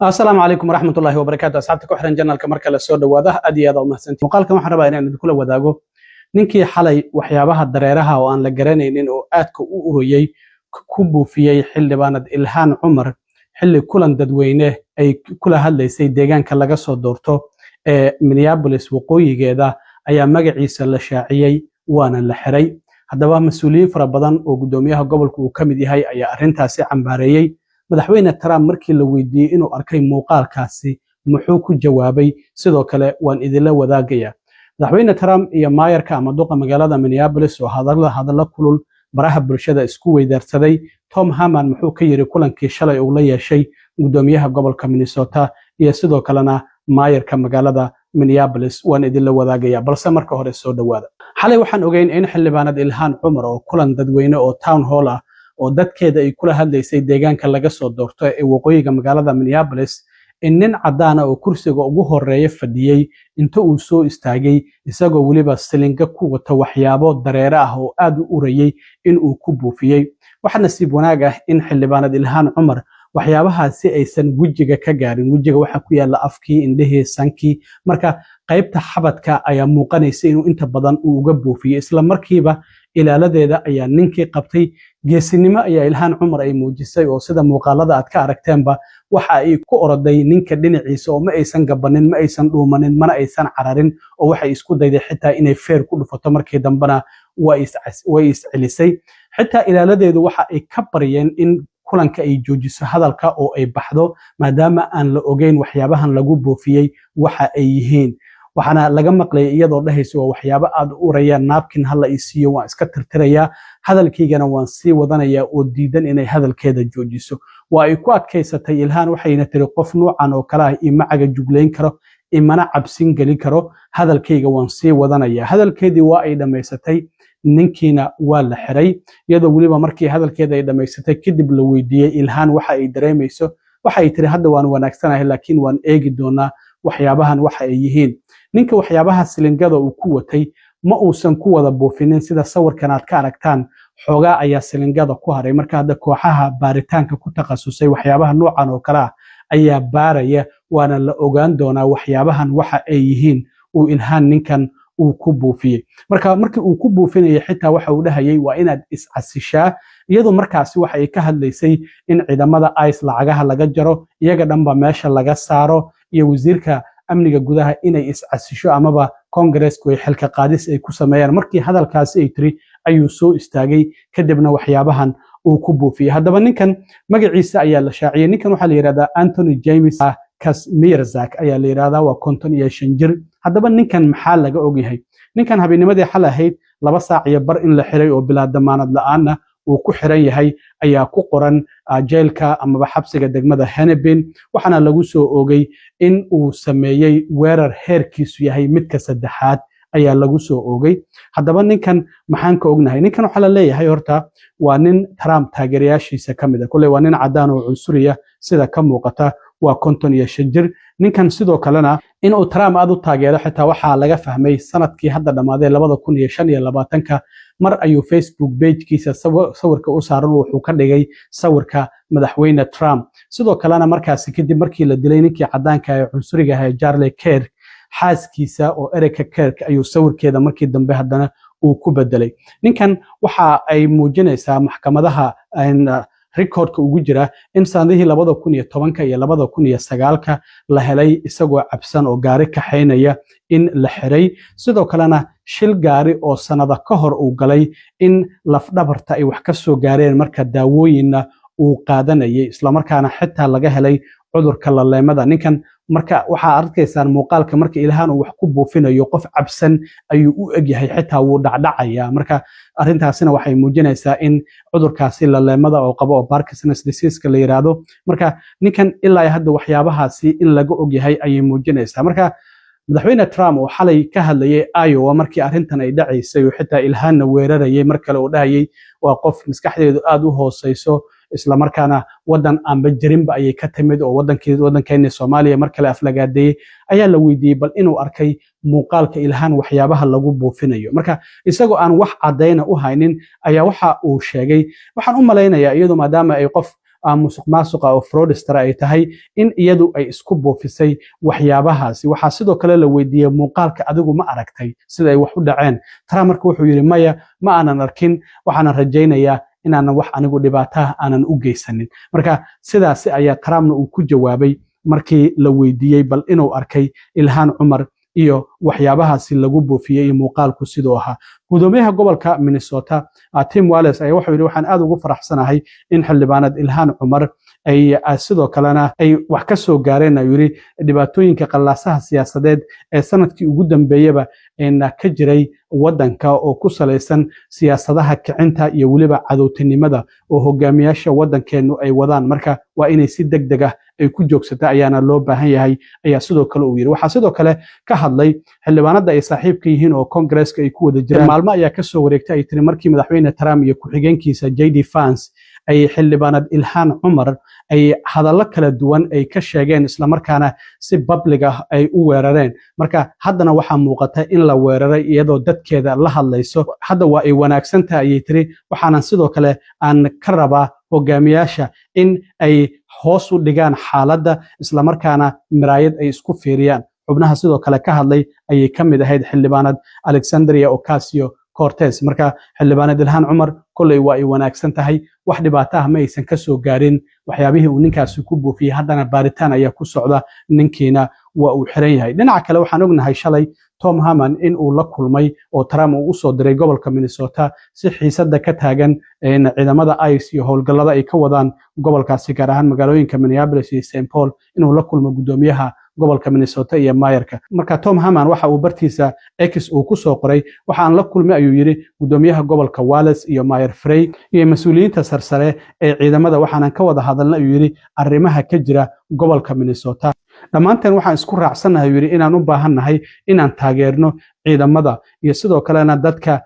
السلام عليكم ورحمة الله وبركاته. أصحابتي ku xiran channelka marka la soo dhawaado aad iyo aad u mahadsantiin. Muuqaalkan waxaan rabaa inaan idinku la wadaago ninkii xalay waxyaabaha dareeraha oo aan la garanaynin oo aadka u uruyay ku buufiyay xildhibaanad Ilhaan Cumar xilli kulan dadweyne ay kula hadlaysay deegaanka laga soo doorto ee Minneapolis waqooyigeeda ayaa magaciisa la shaaciyay waana la xiray. Haddaba mas'uuliyiin fara badan oo gudoomiyaha gobolka uu ka mid yahay ayaa arrintaasi cambaareeyay. madaxweyne Trump markii la weydiiyay inuu arkay muuqaalkaasi muxuu ku jawaabay sidoo kale waan idinla wadaagaya madaxweyne Trump iyo maayarka ama duqa magaalada Minneapolis oo hadalla kulul baraha bulshada isku weydaarsaday Tom Haman muxuu ka yiri kulankii shalay uu la yeeshay gudoomiyaha gobolka Minnesota iyo sidoo kalena maayarka magaalada Minneapolis waan idinla wadaagaya balse marka hore soo dhawaada xalay waxaan ogeyn in xildhibaanad Ilhaan Cumar oo kulan dadweyne oo town hall ah oo dadkeeda ay kula hadlaysay deegaanka laga soo doorto ee waqooyiga magaalada Minneapolis in nin cadaan ah oo kursiga ugu horeeya fadhiyay inta uu soo istaagay isagoo waliba silinga ku wata waxyaabo dareere ah oo aad u urayay in uu ku buufiyay waxa nasiib wanaag ah in xildhibaanad Ilhaan Cumar waxyaabahaasi aysan wajiga ka gaarin wajiga waxa ku yaala afkii indhihii sankii marka qaybta xabadka ayaa muuqanaysa inuu inta badan uu uga buufiyay isla markiiba ilaaladeeda ayaa ninkii qabtay geesinimo ayaa Ilhaan Cumar ay muujisay oo sida muuqaalada aad ka aragteenba waxa ay ku oroday ninka dhinaciisa oo ma aysan gabanin ma aysan dhuumanin mana aysan cararin oo waxa isku dayday xitaa inay feer ku dhufato markii dambana way iscelisay xitaa ilaaladeedu waxa ay ka bariyeen in kulanka ay joojiso hadalka oo ay baxdo maadaama aan la ogeyn waxyaabahan lagu buufiyay waxa ay yihiin waxana laga maqlay iyadoo dhahayso waxyaabo aad u urayaan napkin hal ay siiyo waan iska tirtirayaa hadalkiigana waan sii wadanayaa oo diidan inay hadalkeeda joojiso waa ay ku adkaysatay Ilhaan waxayna tiri qof noocan oo kala ah imacaga jugleyn karo imana cabsin gali karo hadalkayga waan sii wadanayaa hadalkeedii waa ay dhameysatay ninkiina waa la xiray iyadoo waliba markii hadalkeeda ay dhameysatay kadib la weydiiyay Ilhaan waxa ay dareemayso waxa ay tiri hadda waan wanaagsanahay laakiin waan eegi doonaa waxyaabahan waxa ay yihiin ninka waxyaabaha silingada uu ku watay ma uusan ku wada buufinin sida sawirkan aad ka aragtaan xoogaa ayaa silingada ku haray marka hadda kooxaha baaritaanka ku takhasusay waxyaabaha noocan oo kala ah ayaa baaraya waana la ogaan doonaa waxyaabahan waxa ay yihiin uu Ilhaan ninkan uu ku buufiyay markii uu ku buufinayay xitaa waxa uu dhahayay waa inaad iscasishaa iyadoo markaasi waxa ay ka hadlaysay in ciidamada ICE lacagaha laga jaro iyaga dhanba meesha laga saaro iyo wasiirka amniga gudaha inay iscasisho amaba Congressku ay xilka qaadis ay ku sameeyaan markii hadalkaasi ay tiri ayuu soo istaagay kadibna waxyaabahan uu ku buufiyay haddaba ninkan magaciisa ayaa la shaaciyay ninkan waxa la yiraahdaa Anthony James Kasmirzak ayaa la yiraahdaa waa 55 jir haddaba ninkan maxaa laga ogyahay ninkan habeennimadii xal ahayd 2 saac iyo bar in la xiray oo bilaa damaanad la'aan uu ku xiran yahay ayaa ku qoran jeelka amaba xabsiga degmada Hennepin waxaana lagu soo oogay in uu sameeyay weerar heerkiisu yahay midka saddexaad ayaa lagu soo oogay haddaba ninkan maxaan ka ognahay ninkan waxa la leeyahay horta waa nin Trump taageerayaashiisa kamid ah kulay waa nin cadaan oo cunsuriya sida ka muuqata waa 55 jir ninkan sidoo kalena in uu Trump aad u taageero xitaa waxa laga fahmay sanadkii hadda dhamaaday 2025 mar ayuu Facebook page-kiisa sawirka u saaran wuxuu ka dhigay sawirka madaxweyne Trump sidoo kalena markaasi kadib markii la dilay ninkii cadaanka ee cunsuriga ahaa Charlie Kirk xaaskiisa oo Erica Kirk ayuu sawirkeeda markii dambe haddana uu ku bedelay ninkan waxa ay muujinaysaa maxkamadaha recordka ugu jira in sanadihii 2010 iyo 2009 la helay isagoo cabsan oo gaari ka xeynaya in la xiray sidoo kalena shil gaari oo sanada ka hor uu galay in lafdhabarta ay wax ka soo gaareen marka daawooyinna uu qaadanayay isla markaana xitaa laga helay cudurka laleemada ninkan marka waxa arkaysaan muuqaalka marka Ilhaan uu wax ku buufinayo qof cabsan ayuu u egyahay xitaa wuu dhacdhacaya marka arrintaasina waxay muujinaysaa in cudurkaasi laleemada oo qabo oo Parkinson's disease la yiraahdo marka ninkan ilaa hadda waxyaabahaasi in laga ogyahay ayay muujinaysaa marka madaxweyne Trump oo xalay ka hadlayay Iowa markii arrintan ay dhacaysay oo xitaa Ilhaanna weerarayay markale oo dhahayay waa qof maskaxdeedu aad u hooseyso isla markaana wadan aanba jirinba ayay ka timid oo wadankeena Soomaaliya markale aflagaadeeyay ayaa la weydiiyay bal inuu arkay muuqaalka Ilhaan waxyaabaha lagu buufinayo marka isagoo aan wax cadeyna u haynin ayaa waxa uu sheegay waxaan u maleynayaa iyadoo maadaama ay qof musuq maasuqa oo fraudster ay tahay in iyadu ay isku boofisay waxyaabahaasi. waxaa sidoo kale la weydiiyey muuqaalka adigu ma aragtay sida ay wax u dhaceen. Trump marka wuxuu yidhi maya ma aanan arkin, waxaanan rajaynayaa inaanan wax anigu dhibaataha aanan u geysanin. marka sidaasi ayaa Trumpna uu ku jawaabay markii la weydiiyey bal inuu arkay Ilhan Cumar iyo waxyaabahaasi lagu boofiyey iyo muuqaalku sidoo ahaa. gudoomiyaha gobolka Minnesota Tim Walz ayaa wuxuu yidhi waxaan aad ugu faraxsanahay in xildhibaanad Ilhan Cumar ay sidoo kalena ay wax ka soo gaareen ayuu yidhi dhibaatooyinka qallaasaha siyaasadeed ee sanadkii ugu dambeeyaba ka jiray waddanka oo ku salaysan siyaasadaha kicinta iyo weliba cadowtinimada oo hogaamiyaasha waddankeenu ay wadaan. marka waa inay si degdeg ah ay ku joogsata ayaana loo baahan yahay ayaa sidoo kale uu yidhi. waxaa sidoo kale ka hadlay xildhibaanada ay saaxiibka yihiin oo Congress-ka ay ku wada jiraan. maalmo ayaa ka soo wareegtay ay tiri markii madaxweyne Trump iyo ku-xigeenkiisa JD Vance ay xildhibaanad Ilhan Cumar ay hadallo kala duwan ay ka sheegeen isla markaana si public ah ay u weerareen. marka haddana waxaa muuqata in la weeraray iyadoo dadkeeda la hadlayso. hadda waa ay wanaagsan tahay ayay tiri, waxaanan sidoo kale aan ka rabaa hogaamiyaasha in ay hoos u dhigaan xaaladda isla markaana miraayad ay isku fiiriyaan. xubnaha sidoo kale ka hadlay ayay ka mid ahayd xildhibaanad Alexandria Ocasio-Cortez. marka xildhibaanad Ilhan Cumar kolley waa ay wanaagsan tahay, wax dhibaato ah ma aysan ka soo gaarin waxyaabihii uu ninkaasi ku buufiyey. haddana baaritaan ayaa ku socda, ninkiina waa uu xiran yahay. dhinaca kale waxaan ognahay shalay Tom Harman in uu la kulmay oo Trump uu u soo diray gobolka Minnesota si xiisadda ka taagan ciidamada ICE iyo howlgallada ay ka wadaan gobolkaasi gaar ahaan magaalooyinka Minneapolis iyo St. Paul inuu la kulmo gudoomiyaha gobolka Minnesota iyo mayorka. marka Tom Harman waxa uu bartiisa X uu ku soo qoray waxaan la kulmay ayuu yidhi gudoomiyaha gobolka Walz iyo Mayor Frey iyo mas'uuliyiinta sarsare ee ciidamada, waxaanan ka wada hadalnay ayuu yidhi arrimaha ka jira gobolka Minnesota. dhammaanteen waxaan isku raacsanahay ayuu yidhi inaan u baahannahay inaan taageerno ciidamada iyo sidoo kalena dadka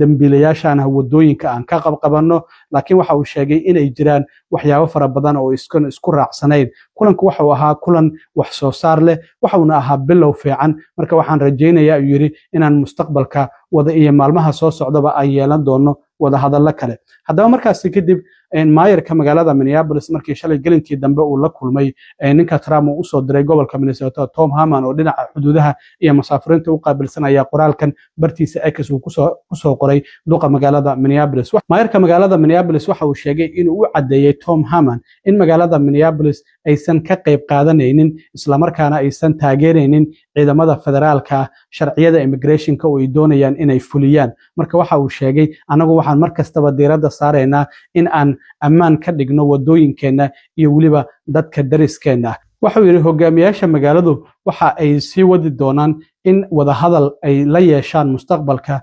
dambiilayaashan wadooyinka aan ka qabqabanno. laakiin waxa uu sheegay inay jiraan waxyaabo fara badan oo isku raacsanayn. kulanku waxa uu ahaa kulan wax soo saar leh, waxa uuna ahaa bilow fiican. marka waxaan rajaynayaa ayuu yidhi inaan mustaqbalka wada iyo maalmaha soo socdaba aan yeelan doono wada hadallo kale. haddaba markaasi kadib mayorka magaalada Minneapolis markii shalay gelinkii dambe uu la kulmay ninka Trump uu soo diray gobolka Minnesota Tom Harman oo dhinaca xuduudaha iyo masaafirinta u qaabilsanaya qoraalkan bartiisa X uu ku soo qoray duqa magaalada Minneapolis. mayorka magaalada Minneapolis waxa uu sheegay inuu u cadeeyay Tom Harman in magaalada Minneapolis aysan ka qayb qaadanaynin isla markaana aysan taageeraynin ciidamada federaalka sharciyada immigrationka oo ay doonayaan inay fuliyaan. marka waxa uu sheegay anagu waxaan markastaba diiradda saaraynaa in aan ammaan ka dhigno wadooyinkeena iyo weliba dadka dariskeena. waxa uu yidhi hogaamiyaasha magaaladu waxa ay sii wadi doonaan in wada hadal ay la yeeshaan mustaqbalka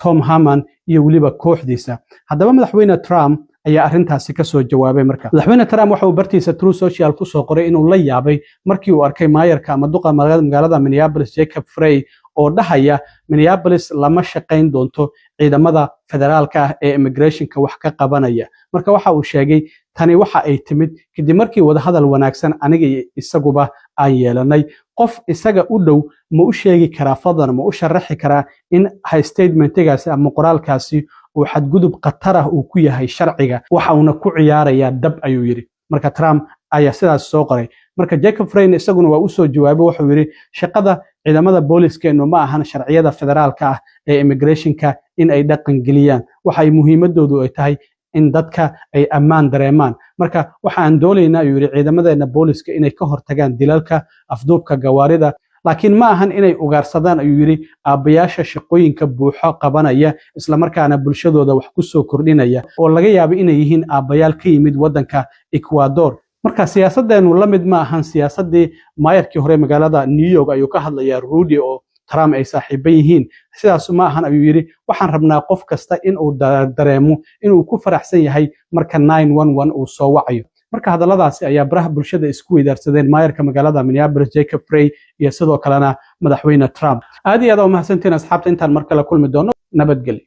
Tom Harman iyo weliba kooxdiisa. haddaba madaxweyne Trump ayaa arrintaasi ka soo jawaabay. marka madaxweyne Trump waxa uu bartiisa Truth Social ku soo qoray inuu la yaabay markii uu arkay mayorka ama duqa magaalada Minneapolis Jacob Frey oo dhahaya Minneapolis lama shaqayn doonto ciidamada federaalka ah ee immigrationka wax ka qabanaya. marka waxa uu sheegay tani waxa ay timid kadib markii wada hadal wanaagsan aniga iyo isaguba aan yeelanay. qof isaga u dhow ma u sheegi karaa fadlan ma u sharaxi karaa in statementigaasi ama qoraalkaasi uu xadgudub khatar ah uu ku yahay sharciga, waxa uuna ku ciyaarayaa dab ayuu yidhi. marka Trump ayaa sidaas soo qoray. marka Jacob Frey isaguna waa u soo jawaabay, wuxuu yidhi shaqada ciidamada booliiskeenu ma ahan sharciyada federaalka ah ee immigrationka in ay dhaqan geliyaan. waxa ay muhiimadoodu ay tahay in dadka ay ammaan dareemaan. marka waxaan doonaynaa ayuu yidhi ciidamadeena booliiska inay ka hortagaan dilalka, afduubka gawaarida, laakiin ma ahan inay ugaarsadaan ayuu yidhi aabbayaasha shaqooyinka buuxo qabanaya isla markaana bulshadooda wax ku soo kordhinaya oo laga yaabo inay yihiin aabbayaal ka yimid waddanka Ecuador. marka siyaasadeenu la mid ma ahan siyaasadii mayorkii hore magaalada New York ayuu ka hadlayaa Rudy oo Trump ay saaxiiban yihiin. sidaas ma ahan ayuu yidhi waxaan rabnaa qof kasta in uu dareemo inuu ku faraxsan yahay marka 911 uu soo wacayo. marka hadalladaasi ayaa baraha bulshada isku weydaarsadeen mayorka magaalada Minneapolis Jacob Frey iyo sidoo kalena madaxweyne Trump. aad iyo aad u mahadsantiin asxaabta intaan mar kale kulmi doono. nabadgelyo.